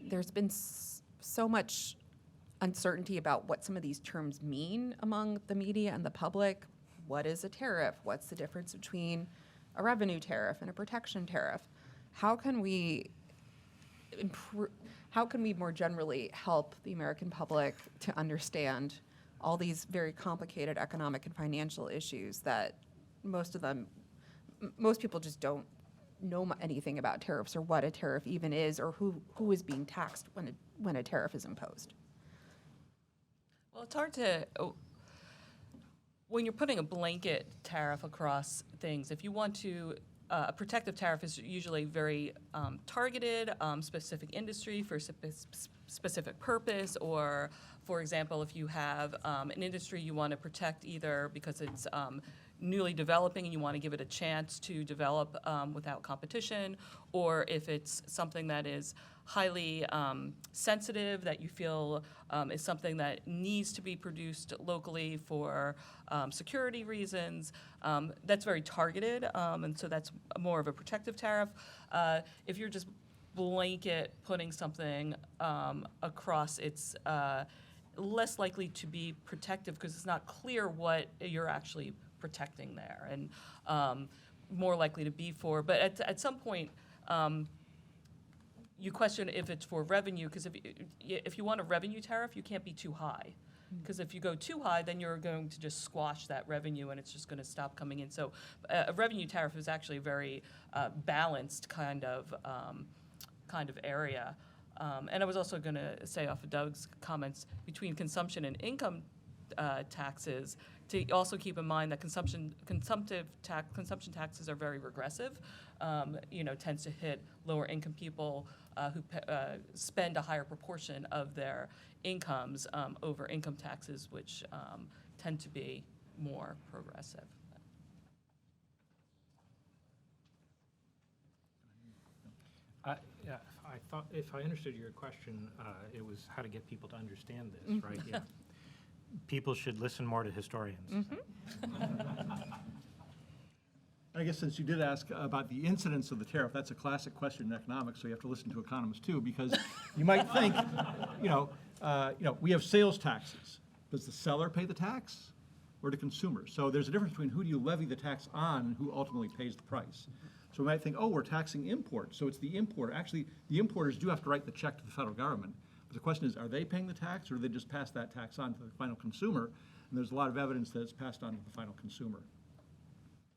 there's been so much uncertainty about what some of these terms mean among the media and the public. What is a tariff? What's the difference between a revenue tariff and a protection tariff? How can we more generally help the American public to understand all these very complicated economic and financial issues that most people just don't know anything about tariffs or what a tariff even is or who is being taxed when a tariff is imposed? Well, it's hard to, when you're putting a blanket tariff across things, if you want to, a protective tariff is usually very targeted, specific industry for specific purpose, or, for example, if you have an industry you want to protect either because it's newly developing and you want to give it a chance to develop without competition, or if it's something that is highly sensitive that you feel is something that needs to be produced locally for security reasons. That's very targeted, and so that's more of a protective tariff. If you're just blanket putting something across, it's less likely to be protective because it's not clear what you're actually protecting there, and more likely to be for. But at some point, you question if it's for revenue, because if you want a revenue tariff, you can't be too high. Because if you go too high, then you're going to just squash that revenue, and it's just going to stop coming in. So a revenue tariff is actually a very balanced kind of area. And I was also going to say, off of Doug's comments, between consumption and income taxes, to also keep in mind that consumption taxes are very regressive. Tends to hit lower income people who spend a higher proportion of their incomes over income taxes, which tend to be more progressive. Yeah, I thought, if I understood your question, it was how to get people to understand this, right? Yeah. People should listen more to historians. I guess since you did ask about the incidence of the tariff, that's a classic question in economics, so you have to listen to economists too, because you might think, we have sales taxes. Does the seller pay the tax or do consumers? So there's a difference between who do you levy the tax on and who ultimately pays the price. So we might think, oh, we're taxing imports, so it's the importer. Actually, the importers do have to write the check to the federal government. But the question is, are they paying the tax, or do they just pass that tax on to the final consumer? And there's a lot of evidence that it's passed on to the final consumer.